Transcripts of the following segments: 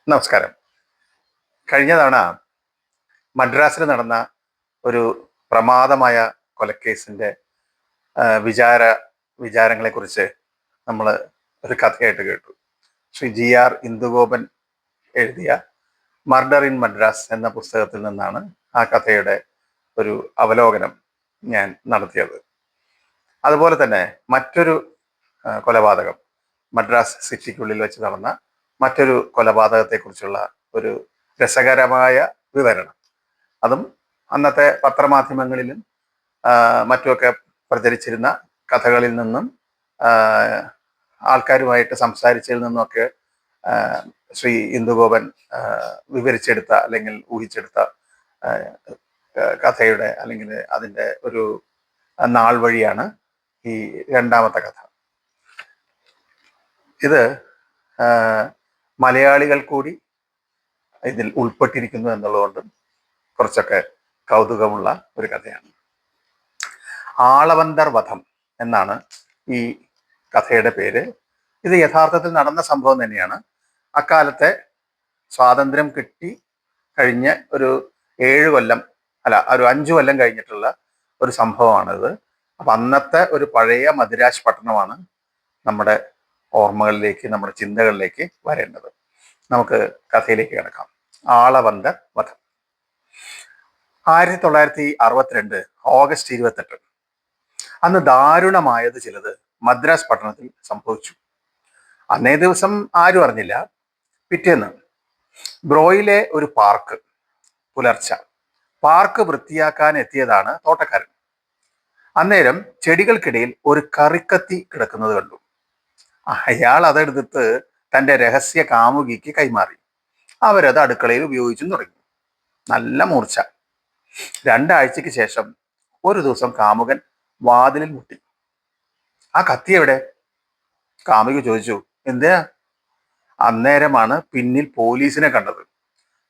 നമസ്കാരം. കഴിഞ്ഞ തവണ മദ്രാസിൽ നടന്ന ഒരു പ്രമാദമായ കൊലക്കേസിന്റെ വിചാര വിചാരങ്ങളെക്കുറിച്ച് നമ്മൾ ഒരു കഥയായിട്ട് കേട്ടു. ശ്രീ GR ഇന്ദുഗോപൻ എഴുതിയ മർഡർ ഇൻ മദ്രാസ് എന്ന പുസ്തകത്തിൽ നിന്നാണ് ആ കഥയുടെ ഒരു അവലോകനം ഞാൻ നടത്തിയത്. അതുപോലെ തന്നെ മറ്റൊരു കൊലപാതകം, മദ്രാസ് സിറ്റിക്കുള്ളിൽ വെച്ച് നടന്ന മറ്റൊരു കൊലപാതകത്തെക്കുറിച്ചുള്ള ഒരു രസകരമായ വിവരണം, അതും അന്നത്തെ പത്രമാധ്യമങ്ങളിലും മറ്റുമൊക്കെ പ്രചരിച്ചിരുന്ന കഥകളിൽ നിന്നും ആൾക്കാരുമായിട്ട് സംസാരിച്ചതിൽ നിന്നുമൊക്കെ ശ്രീ ഇന്ദുഗോപൻ വിവരിച്ചെടുത്ത അല്ലെങ്കിൽ ഊഹിച്ചെടുത്ത കഥയുടെ അല്ലെങ്കിൽ അതിൻ്റെ ഒരു നാൾ വഴിയാണ് ഈ രണ്ടാമത്തെ കഥ. ഇത് മലയാളികൾ കൂടി ഇതിൽ ഉൾപ്പെട്ടിരിക്കുന്നു എന്നുള്ളതുകൊണ്ട് കുറച്ചൊക്കെ കൗതുകമുള്ള ഒരു കഥയാണ്. ആളവന്തർ വധം എന്നാണ് ഈ കഥയുടെ പേര്. ഇത് യഥാർത്ഥത്തിൽ നടന്ന സംഭവം തന്നെയാണ്. അക്കാലത്തെ സ്വാതന്ത്ര്യം കിട്ടി കഴിഞ്ഞ് ഒരു 7 കൊല്ലം ഒരു 5 കൊല്ലം കഴിഞ്ഞിട്ടുള്ള ഒരു സംഭവമാണിത്. അപ്പം അന്നത്തെ ഒരു പഴയ മദിരാശ് പട്ടണമാണ് നമ്മുടെ ഓർമ്മകളിലേക്ക്, നമ്മുടെ ചിന്തകളിലേക്ക് വരേണ്ടത്. നമുക്ക് കഥയിലേക്ക് കിടക്കാം. ആളവന്തർ വധം 1962 ഓഗസ്റ്റ് 28. അന്ന് ദാരുണമായത് ചിലത് മദ്രാസ് പട്ടണത്തിൽ സംഭവിച്ചു. അന്നേ ദിവസം ആരും അറിഞ്ഞില്ല. പിറ്റേന്ന് ബ്രോയിലെ ഒരു പുലർച്ചെ പാർക്ക് വൃത്തിയാക്കാൻ എത്തിയതാണ് തോട്ടക്കാരൻ. അന്നേരം ചെടികൾക്കിടയിൽ ഒരു കറിക്കത്തി കിടക്കുന്നത് കണ്ടു. അയാൾ അതെടുത്ത് തൻ്റെ രഹസ്യ കാമുകിക്ക് കൈമാറി. അവരത് അടുക്കളയിൽ ഉപയോഗിച്ചും തുടങ്ങി. നല്ല മൂർച്ച. 2 ആഴ്ചയ്ക്ക് ശേഷം ഒരു ദിവസം കാമുകൻ വാതിലിൽ മുട്ടി. ആ കത്തി എവിടെ? കാമുകി ചോദിച്ചു. എന്തിനാ? അന്നേരമാണ് പിന്നിൽ പോലീസിനെ കണ്ടത്.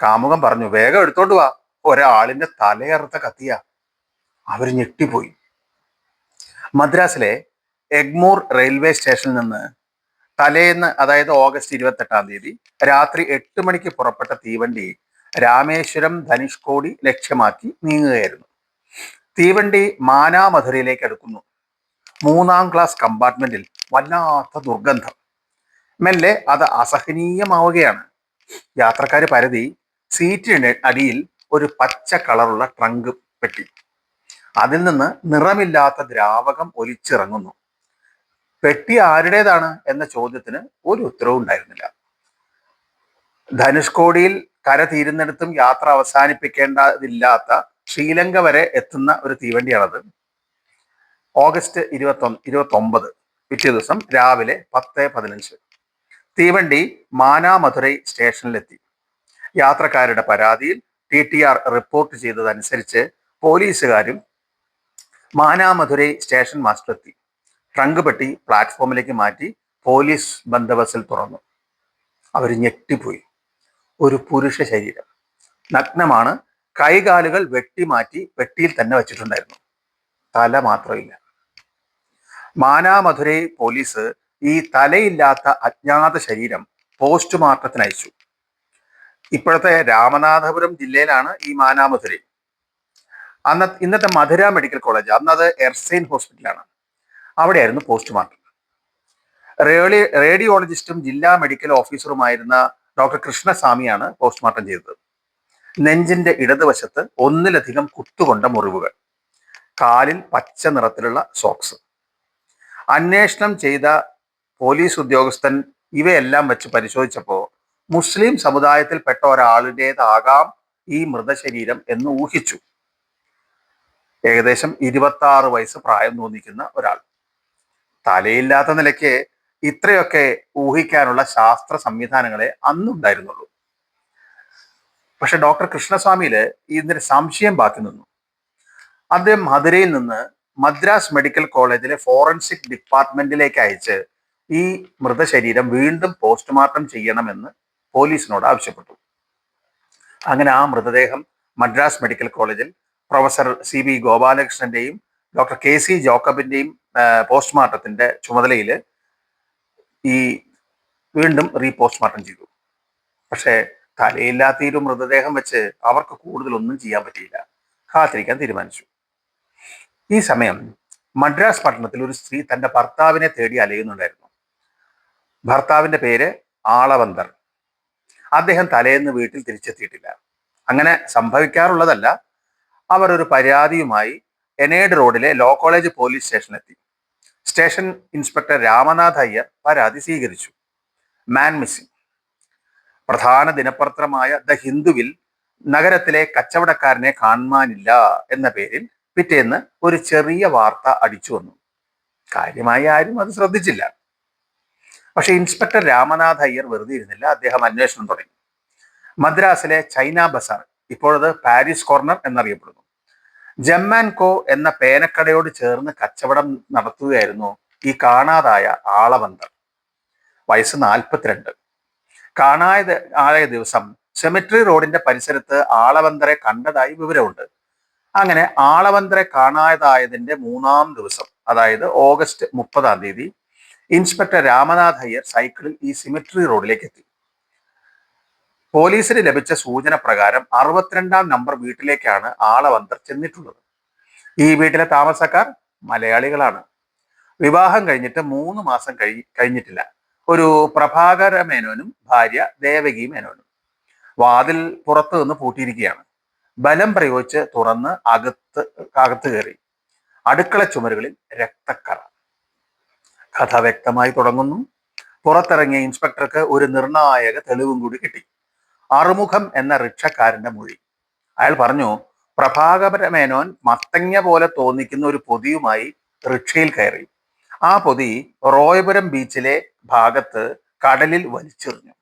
കാമുകൻ പറഞ്ഞു, വേഗം എടുത്തോണ്ട് വാ, ഒരാളിന്റെ തലയറുത്ത കത്തിയാ. അവര് ഞെട്ടിപ്പോയി. മദ്രാസിലെ എഗ്മൂർ റെയിൽവേ സ്റ്റേഷനിൽ നിന്ന് തലേന്ന്, അതായത് ഓഗസ്റ്റ് 28 രാത്രി 8 മണിക്ക് പുറപ്പെട്ട തീവണ്ടി രാമേശ്വരം ധനുഷ്കോടി ലക്ഷ്യമാക്കി നീങ്ങുകയായിരുന്നു. തീവണ്ടി മാനാമധുരയിലേക്ക് അടുക്കുന്നു. 3-ാം ക്ലാസ് കമ്പാർട്ട്മെന്റിൽ വല്ലാത്ത ദുർഗന്ധം. മെല്ലെ അത് അസഹനീയമാവുകയാണ്. യാത്രക്കാർ പരതി. സീറ്റിന് അടിയിൽ ഒരു പച്ച കളറുള്ള ട്രങ്ക് പെട്ടി. അതിൽ നിന്ന് നിറമില്ലാത്ത ദ്രാവകം ഒലിച്ചിറങ്ങുന്നു. പെട്ടി ആരുടേതാണ് എന്ന ചോദ്യത്തിന് ഒരു ഉത്തരവും ഉണ്ടായിരുന്നില്ല. ധനുഷ്കോടിയിൽ കര തീരുന്നിടത്തും യാത്ര അവസാനിപ്പിക്കേണ്ടതില്ലാത്ത ശ്രീലങ്ക വരെ എത്തുന്ന ഒരു തീവണ്ടിയാണത്. ഓഗസ്റ്റ് 29 പിറ്റേ ദിവസം രാവിലെ 10:15 തീവണ്ടി മാനാമധുരൈ സ്റ്റേഷനിലെത്തി. യാത്രക്കാരുടെ പരാതിയിൽ TTR റിപ്പോർട്ട് ചെയ്തതനുസരിച്ച് പോലീസുകാരും മാനാമധുരൈ സ്റ്റേഷൻ മാസ്റ്റർ എത്തി. ട്രങ്ക് പെട്ടി പ്ലാറ്റ്ഫോമിലേക്ക് മാറ്റി പോലീസ് ബന്ദോബസ്തിൽ തുറന്നു. അവർ ഞെട്ടിപ്പോയി. ഒരു പുരുഷ ശരീരം, നഗ്നമാണ്. കൈകാലുകൾ വെട്ടിമാറ്റി പെട്ടിയിൽ തന്നെ വെച്ചിട്ടുണ്ടായിരുന്നു. തല മാത്രമില്ല. മാനാമധുരൈ പോലീസ് ഈ തലയില്ലാത്ത അജ്ഞാത ശരീരം പോസ്റ്റ്മോർട്ടത്തിന് അയച്ചു. ഇപ്പോഴത്തെ രാമനാഥപുരം ജില്ലയിലാണ് ഈ മാനാമധുരൈ. ഇന്നത്തെ മധുര മെഡിക്കൽ കോളേജ്, അന്നത് എർസൈൻ ഹോസ്പിറ്റലാണ്. അവിടെയായിരുന്നു പോസ്റ്റ്മോർട്ടം. റേഡിയോളജിസ്റ്റും ജില്ലാ മെഡിക്കൽ ഓഫീസറുമായിരുന്ന ഡോക്ടർ കൃഷ്ണസ്വാമിയാണ് പോസ്റ്റ്മോർട്ടം ചെയ്തത്. നെഞ്ചിന്റെ ഇടതുവശത്ത് 1-ലധികം കുത്തുകൊണ്ട മുറിവുകൾ, കാലിൽ പച്ച നിറത്തിലുള്ള സോക്സ്. അന്വേഷണം ചെയ്ത പോലീസ് ഉദ്യോഗസ്ഥൻ ഇവയെല്ലാം വെച്ച് പരിശോധിച്ചപ്പോൾ മുസ്ലിം സമുദായത്തിൽപ്പെട്ട ഒരാളുടേതാകാം ഈ മൃതശരീരം എന്ന് ഊഹിച്ചു. ഏകദേശം 26 വയസ്സ് പ്രായം തോന്നിക്കുന്ന ഒരാൾ. തലയില്ലാത്ത നിലയ്ക്ക് ഇത്രയൊക്കെ ഊഹിക്കാനുള്ള ശാസ്ത്ര സംവിധാനങ്ങളെ അന്നുണ്ടായിരുന്നുള്ളൂ. പക്ഷെ ഡോക്ടർ കൃഷ്ണസ്വാമിയില് ഇതിന് സംശയം ബാക്കി നിന്നു. അദ്ദേഹം മധുരയിൽ നിന്ന് മദ്രാസ് മെഡിക്കൽ കോളേജിലെ ഫോറൻസിക് ഡിപ്പാർട്ട്മെന്റിലേക്ക് അയച്ച് ഈ മൃതശരീരം വീണ്ടും പോസ്റ്റ്മോർട്ടം ചെയ്യണമെന്ന് പോലീസിനോട് ആവശ്യപ്പെട്ടു. അങ്ങനെ ആ മൃതദേഹം മദ്രാസ് മെഡിക്കൽ കോളേജിൽ പ്രൊഫസർ CB ഗോപാലകൃഷ്ണന്റെയും ഡോക്ടർ KC ജോക്കബിന്റെയും പോസ്റ്റ്മോർട്ടത്തിന്റെ ചുമതലയിൽ ഈ വീണ്ടും റീപോസ്റ്റ്മോർട്ടം ചെയ്തു. പക്ഷേ തലയില്ലാത്ത ഒരു മൃതദേഹം വെച്ച് അവർക്ക് കൂടുതലൊന്നും ചെയ്യാൻ പറ്റിയില്ല. കാത്തിരിക്കാൻ തീരുമാനിച്ചു. ഈ സമയം മദ്രാസ് പട്ടണത്തിൽ ഒരു സ്ത്രീ തന്റെ ഭർത്താവിനെ തേടി അലയുന്നുണ്ടായിരുന്നു. ഭർത്താവിന്റെ പേര് ആളവന്തർ. അദ്ദേഹം തലേന്ന് വീട്ടിൽ തിരിച്ചെത്തിയിട്ടില്ല. അങ്ങനെ സംഭവിക്കാറുള്ളതല്ല. അവർ ഒരു പരാതിയുമായി എനേഡ് റോഡിലെ ലോ കോളേജ് പോലീസ് സ്റ്റേഷനിലെത്തി. സ്റ്റേഷൻ ഇൻസ്പെക്ടർ രാമനാഥ് അയ്യർ പരാതി സ്വീകരിച്ചു. Man missing. പ്രധാന ദിനപത്രമായ ദ ഹിന്ദുവിൽ നഗരത്തിലെ കച്ചവടക്കാരനെ കാണുവാനില്ല എന്ന പേരിൽ പിറ്റേന്ന് ഒരു ചെറിയ വാർത്ത അടിച്ചു വന്നു. കാര്യമായി ആരും അത് ശ്രദ്ധിച്ചില്ല. പക്ഷെ ഇൻസ്പെക്ടർ രാമനാഥ് അയ്യർ വെറുതെ ഇരുന്നില്ല. അദ്ദേഹം അന്വേഷണം തുടങ്ങി. മദ്രാസിലെ ചൈന ബസാർ, ഇപ്പോഴത് പാരീസ് കോർണർ എന്നറിയപ്പെടുന്നു, ജമ്മാൻകോ എന്ന പേനക്കടയോട് ചേർന്ന് കച്ചവടം നടത്തുകയായിരുന്നു ഈ കാണാതായ ആളവന്തർ. വയസ്സ് 42. ആയ ദിവസം സെമിട്രി റോഡിന്റെ പരിസരത്ത് ആളവന്തരെ കണ്ടതായി വിവരമുണ്ട്. അങ്ങനെ ആളവന്തരെ കാണാതായതിന്റെ 3-ാം ദിവസം, അതായത് ഓഗസ്റ്റ് 30-ാം തീയതി, ഇൻസ്പെക്ടർ രാമനാഥ് അയ്യർ സൈക്കിളിൽ ഈ സിമിട്രി റോഡിലേക്ക് എത്തി. പോലീസിന് ലഭിച്ച സൂചന പ്രകാരം 62-ാം നമ്പർ വീട്ടിലേക്കാണ് ആളവന്തർ ചെന്നിട്ടുള്ളത്. ഈ വീട്ടിലെ താമസക്കാർ മലയാളികളാണ്. വിവാഹം കഴിഞ്ഞിട്ട് 3 മാസം കഴിഞ്ഞിട്ടില്ല. ഒരു പ്രഭാകര മേനോനും ഭാര്യ ദേവകി മേനോനും. വാതിൽ പുറത്തു നിന്ന് പൂട്ടിയിരിക്കുകയാണ്. ബലം പ്രയോഗിച്ച് തുറന്ന് അകത്ത് കയറി. അടുക്കള ചുമരുകളിൽ രക്തക്കറ. കഥ വ്യക്തമായി തുടങ്ങുന്നു. പുറത്തിറങ്ങിയ ഇൻസ്പെക്ടർക്ക് ഒരു നിർണായക തെളിവും കൂടി കിട്ടി. അറുമുഖം എന്ന റിക്ഷക്കാരന്റെ മൊഴി. അയാൾ പറഞ്ഞു, പ്രഭാകര മേനോൻ മത്തങ്ങ പോലെ തോന്നിക്കുന്ന ഒരു പൊതിയുമായി റിക്ഷയിൽ കയറി. ആ പൊതി റോയപുരം ബീച്ചിലെ ഭാഗത്ത് കടലിൽ വലിച്ചെറിഞ്ഞു.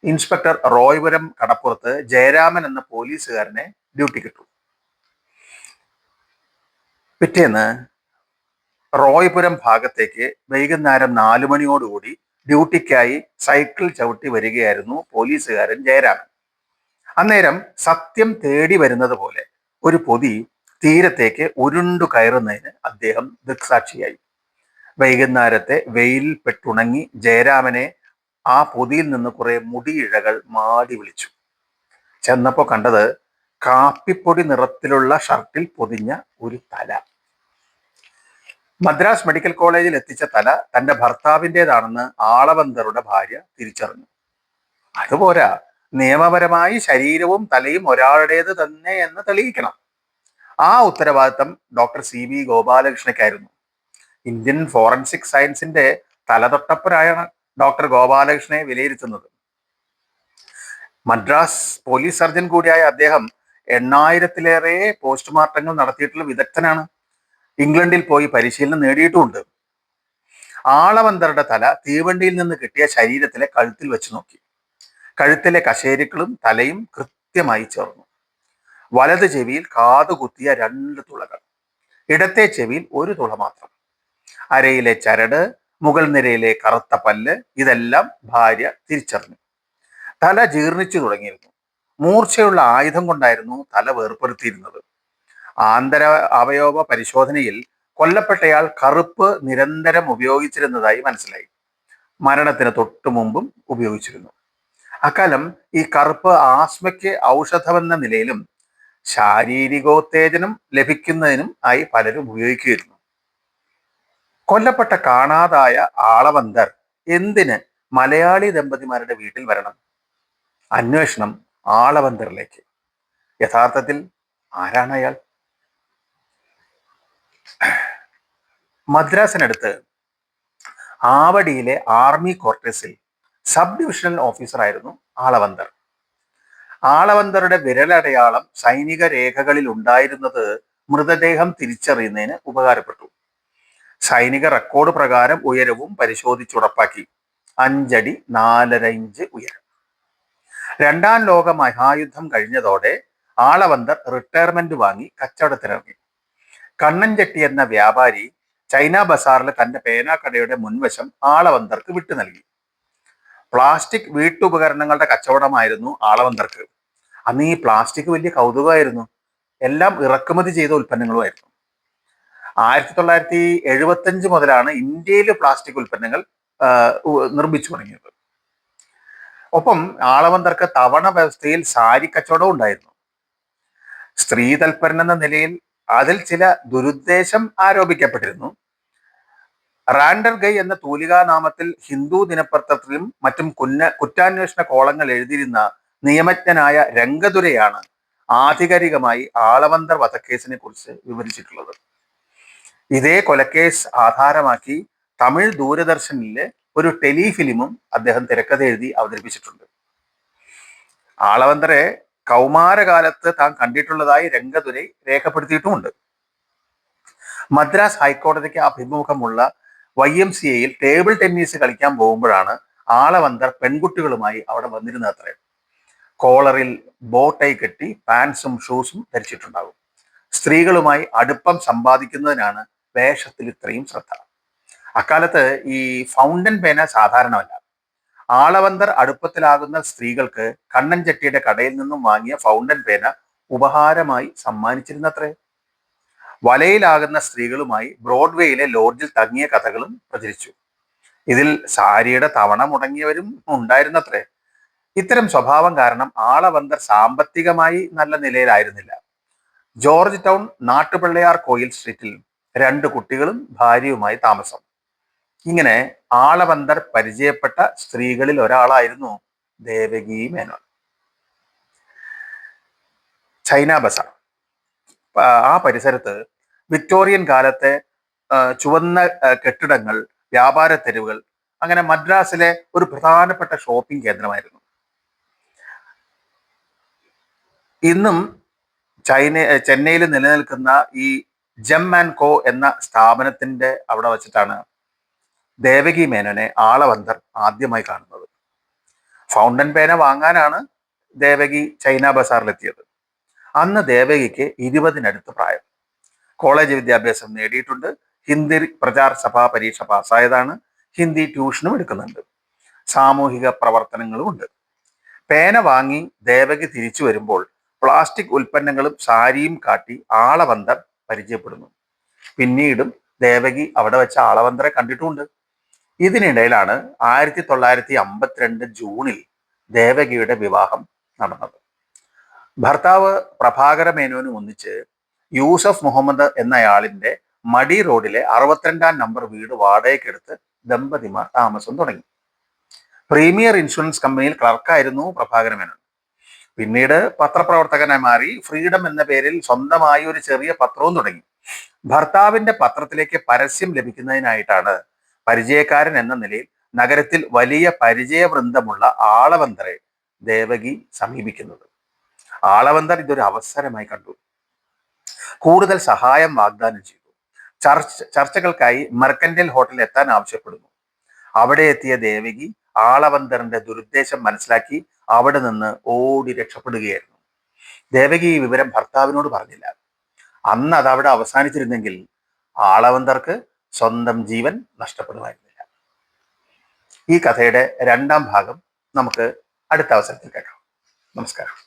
ഇൻസ്പെക്ടർ റോയപുരം കടപ്പുറത്ത് ജയരാമൻ എന്ന പോലീസുകാരനെ ഡ്യൂട്ടിക്കിട്ടു. പിറ്റേന്ന് റോയപുരം ഭാഗത്തേക്ക് വൈകുന്നേരം 4 മണിയോടുകൂടി ഡ്യൂട്ടിക്കായി സൈക്കിൾ ചവിട്ടി വരികയായിരുന്നു പോലീസുകാരൻ ജയരാമൻ. അന്നേരം സത്യം തേടി വരുന്നത് പോലെ ഒരു പൊതി തീരത്തേക്ക് ഉരുണ്ടു കയറുന്നതിന് അദ്ദേഹം ദൃക്സാക്ഷിയായി. വൈകുന്നേരത്തെ വെയിലിൽ പെട്ടുണങ്ങി ജയരാമനെ ആ പൊതിയിൽ നിന്ന് കുറെ മുടിയിഴകൾ മാടി വിളിച്ചു. ചെന്നപ്പോ കണ്ടത് കാപ്പിപ്പൊടി നിറത്തിലുള്ള ഷർട്ടിൽ പൊതിഞ്ഞ ഒരു തല. മദ്രാസ് മെഡിക്കൽ കോളേജിൽ എത്തിച്ച തല തന്റെ ഭർത്താവിൻ്റെതാണെന്ന് ആളവന്തറുടെ ഭാര്യ തിരിച്ചറിഞ്ഞു. അതുപോരാ, നിയമപരമായി ശരീരവും തലയും ഒരാളുടേത് തന്നെ എന്ന് തെളിയിക്കണം. ആ ഉത്തരവാദിത്തം ഡോക്ടർ CB ഗോപാലകൃഷ്ണയ്ക്കായിരുന്നു. ഇന്ത്യൻ ഫോറൻസിക് സയൻസിന്റെ തലതൊട്ടപ്പനായാണ് ഡോക്ടർ ഗോപാലകൃഷ്ണനെ വിലയിരുത്തുന്നത്. മദ്രാസ് പോലീസ് സർജൻ കൂടിയായ അദ്ദേഹം 8000-ലേറെ പോസ്റ്റ്മോർട്ടങ്ങൾ നടത്തിയിട്ടുള്ള വിദഗ്ധനാണ്. ഇംഗ്ലണ്ടിൽ പോയി പരിശീലനം നേടിയിട്ടുമുണ്ട്. ആളവന്തറുടെ തല തീവണ്ടിയിൽ നിന്ന് കിട്ടിയ ശരീരത്തിലെ കഴുത്തിൽ വെച്ച് നോക്കി. കഴുത്തിലെ കശേരുക്കളും തലയും കൃത്യമായി ചേർന്നു. വലത് ചെവിയിൽ കാതുകുത്തിയ 2 തുളകൾ, ഇടത്തെ ചെവിയിൽ 1 തുള മാത്രം. അരയിലെ ചരട്, മുകൾ നിരയിലെ കറുത്ത പല്ല്, ഇതെല്ലാം ഭാര്യ തിരിച്ചറിഞ്ഞു. തല ജീർണിച്ചു തുടങ്ങിയിരുന്നു. മൂർച്ചയുള്ള ആയുധം കൊണ്ടായിരുന്നു തല വേർപ്പെടുത്തിയിരുന്നത്. ആന്തര അവയവ പരിശോധനയിൽ കൊല്ലപ്പെട്ടയാൾ കറുപ്പ് നിരന്തരം ഉപയോഗിച്ചിരുന്നതായി മനസ്സിലായി. മരണത്തിന് തൊട്ടു മുമ്പും ഉപയോഗിച്ചിരുന്നു. അക്കാലം ഈ കറുപ്പ് ആസ്മയ്ക്ക് ഔഷധമെന്ന നിലയിലും ശാരീരികോത്തേജനം ലഭിക്കുന്നതിനും ആയി പലരും ഉപയോഗിക്കുകയായിരുന്നു. കൊല്ലപ്പെട്ട കാണാതായ ആളവന്തർ എന്തിന് മലയാളി ദമ്പതിമാരുടെ വീട്ടിൽ വരണം? അന്വേഷണം ആളവന്തറിലേക്ക്. യഥാർത്ഥത്തിൽ ആരാണ് അയാൾ? മദ്രാസിനടുത്ത് ആവടിയിലെ ആർമി ക്വാർട്ടേഴ്സിൽ സബ് ഡിവിഷണൽ ഓഫീസറായിരുന്നു ആളവന്തർ. ആളവന്തറുടെ വിരലടയാളം സൈനിക രേഖകളിൽ ഉണ്ടായിരുന്നത് മൃതദേഹം തിരിച്ചറിയുന്നതിന് ഉപകാരപ്പെട്ടു. സൈനിക റെക്കോർഡ് പ്രകാരം ഉയരവും പരിശോധിച്ചുറപ്പാക്കി. 5 അടി 4.5 ഇഞ്ച് ഉയരം. 2-ാം ലോക മഹായുദ്ധം കഴിഞ്ഞതോടെ ആളവന്തർ റിട്ടയർമെന്റ് വാങ്ങി കച്ചവടത്തിനിറങ്ങി. കണ്ണൻചെട്ടി എന്ന വ്യാപാരി ചൈന ബസാറിൽ തന്റെ പേനാക്കടയുടെ മുൻവശം ആളവന്തർക്ക് വിട്ടു നൽകി. പ്ലാസ്റ്റിക് വീട്ടുപകരണങ്ങളുടെ കച്ചവടമായിരുന്നു ആളവന്തർക്ക്. അന്ന് ഈ പ്ലാസ്റ്റിക് വലിയ കൗതുകമായിരുന്നു. എല്ലാം ഇറക്കുമതി ചെയ്ത ഉൽപ്പന്നങ്ങളുമായിരുന്നു. 1975 മുതലാണ് ഇന്ത്യയിൽ പ്ലാസ്റ്റിക് ഉൽപ്പന്നങ്ങൾ നിർമ്മിച്ചു തുടങ്ങിയത്. ഒപ്പം ആളവന്തർക്ക് തവണ വ്യവസ്ഥയിൽ സാരി കച്ചവടവും ഉണ്ടായിരുന്നു. സ്ത്രീ തൽപരൻ എന്ന നിലയിൽ അതിൽ ചില ദുരുദ്ദേശം ആരോപിക്കപ്പെട്ടിരുന്നു. റാൻഡർ ഗൈ എന്ന തൂലികാനാമത്തിൽ ഹിന്ദു ദിനപത്രത്തിലും മറ്റും കുറ്റാന്വേഷണ കോളങ്ങൾ എഴുതിയിരുന്ന നിയമജ്ഞനായ രംഗതുരയാണ് ആധികാരികമായി ആളവന്തർ വധക്കേസിനെ കുറിച്ച് വിവരിച്ചിട്ടുള്ളത്. ഇതേ കൊലക്കേസ് ആധാരമാക്കി തമിഴ് ദൂരദർശനിലെ ഒരു ടെലിഫിലിമും അദ്ദേഹം തിരക്കഥ എഴുതി അവതരിപ്പിച്ചിട്ടുണ്ട്. ആളവന്തരെ കൗമാരകാലത്ത് താൻ കണ്ടിട്ടുള്ളതായി രംഗതുരൈ രേഖപ്പെടുത്തിയിട്ടുമുണ്ട്. മദ്രാസ് ഹൈക്കോടതിക്ക് അഭിമുഖമുള്ള YMCAയിൽ ടേബിൾ ടെന്നീസ് കളിക്കാൻ പോകുമ്പോഴാണ് ആളവന്തർ പെൺകുട്ടികളുമായി അവിടെ വന്നിരുന്നത്രേ. കോളറിൽ ബോട്ടൈ കെട്ടി പാൻസും ഷൂസും ധരിച്ചിട്ടുണ്ടാകും. സ്ത്രീകളുമായി അടുപ്പം സമ്പാദിക്കുന്നതിനാണ് വേഷത്തിൽ ഇത്രയും ശ്രദ്ധ. അക്കാലത്ത് ഈ ഫൗണ്ടൻ പേന സാധാരണമല്ല. ആളവന്തർ അടുപ്പത്തിലാകുന്ന സ്ത്രീകൾക്ക് കണ്ണൻ ചെട്ടിയുടെ കടയിൽ നിന്നും വാങ്ങിയ ഫൗണ്ടൻ പേന ഉപഹാരമായി സമ്മാനിച്ചിരുന്നത്രേ. വലയിലാകുന്ന സ്ത്രീകളുമായി ബ്രോഡ്വേയിലെ ലോഡ്ജിൽ തങ്ങിയ കഥകളും പ്രചരിച്ചു. ഇതിൽ സാരിയുടെ തവണ മുടങ്ങിയവരും ഉണ്ടായിരുന്നത്രേ. ഇത്തരം സ്വഭാവം കാരണം ആളവന്തർ സാമ്പത്തികമായി നല്ല നിലയിലായിരുന്നില്ല. ജോർജ് ടൗൺ നാട്ടുപിള്ളയാർ കോയിൽ സ്ട്രീറ്റിൽ 2 കുട്ടികളും ഭാര്യയുമായി താമസം. ഇങ്ങനെ ആളവന്തർ പരിചയപ്പെട്ട സ്ത്രീകളിൽ ഒരാളായിരുന്നു ദേവകി മേനോൻ. ചൈന ബസാർ, ആ പരിസരത്ത് വിക്ടോറിയൻ കാലത്തെ ചുവന്ന കെട്ടിടങ്ങൾ, വ്യാപാര തെരുവുകൾ, അങ്ങനെ മദ്രാസിലെ ഒരു പ്രധാനപ്പെട്ട ഷോപ്പിംഗ് കേന്ദ്രമായിരുന്നു. ഇന്നും ചെന്നൈയിൽ നിലനിൽക്കുന്ന ഈ ജെം ആൻഡ് കോ എന്ന സ്ഥാപനത്തിന്റെ അവിടെ വച്ചിട്ടാണ് ദേവകി മേനോനെ ആളവന്തർ ആദ്യമായി കാണുന്നത്. ഫൗണ്ടൻ പേന വാങ്ങാനാണ് ദേവകി ചൈന ബസാറിലെത്തിയത്. അന്ന് ദേവകിക്ക് 20-നടുത്ത് പ്രായം. കോളേജ് വിദ്യാഭ്യാസം നേടിയിട്ടുണ്ട്. ഹിന്ദി പ്രചാർ സഭാ പരീക്ഷ പാസ്സായതാണ്. ഹിന്ദി ട്യൂഷനും എടുക്കുന്നുണ്ട്. സാമൂഹിക പ്രവർത്തനങ്ങളും ഉണ്ട്. പേന വാങ്ങി ദേവകി തിരിച്ചു വരുമ്പോൾ പ്ലാസ്റ്റിക് ഉൽപ്പന്നങ്ങളും സാരിയും കാട്ടി ആളവന്തർ പരിചയപ്പെടുന്നു. പിന്നീടും ദേവകി അവിടെ വെച്ച ആളവന്തരെ കണ്ടിട്ടുമുണ്ട്. ഇതിനിടയിലാണ് 1952 ജൂണിൽ ദേവകിയുടെ വിവാഹം നടന്നത്. ഭർത്താവ് പ്രഭാകര മേനോനും ഒന്നിച്ച് യൂസഫ് മുഹമ്മദ് എന്നയാളിന്റെ മടി റോഡിലെ 62-ാം നമ്പർ വീട് വാടകയ്ക്കെടുത്ത് ദമ്പതിമാർ താമസം തുടങ്ങി. പ്രീമിയർ ഇൻഷുറൻസ് കമ്പനിയിൽ ക്ലർക്കായിരുന്നു പ്രഭാകര മേനോൻ. പിന്നീട് പത്രപ്രവർത്തകനായി മാറി ഫ്രീഡം എന്ന പേരിൽ സ്വന്തമായി ഒരു ചെറിയ പത്രവും തുടങ്ങി. ഭർത്താവിന്റെ പത്രത്തിലേക്ക് പരസ്യം ലഭിക്കുന്നതിനായിട്ടാണ് പരിചയക്കാരൻ എന്ന നിലയിൽ നഗരത്തിൽ വലിയ പരിചയവൃന്ദമുള്ള ആളവന്തരെ ദേവകി സമീപിക്കുന്നത്. ആളവന്തർ ഇതൊരു അവസരമായി കണ്ടു. കൂടുതൽ സഹായം വാഗ്ദാനം ചെയ്തു. ചർച്ചകൾക്കായി മെർക്കന്റൈൽ ഹോട്ടലിൽ എത്താൻ ആവശ്യപ്പെടുന്നു. അവിടെ എത്തിയ ദേവകി ആളവന്തറിന്റെ ദുരുദ്ദേശം മനസ്സിലാക്കി അവിടെ നിന്ന് ഓടി രക്ഷപ്പെടുകയായിരുന്നു. ദേവകി ഈ വിവരം ഭർത്താവിനോട് പറഞ്ഞില്ല. അന്ന് അത് അവിടെ അവസാനിച്ചിരുന്നെങ്കിൽ ആളവന്തർക്ക് സ്വന്തം ജീവൻ നഷ്ടപ്പെടുമായിരുന്നില്ല. ഈ കഥയുടെ 2ാം ഭാഗം നമുക്ക് അടുത്ത അവസരത്തിൽ കേൾക്കാം. നമസ്കാരം.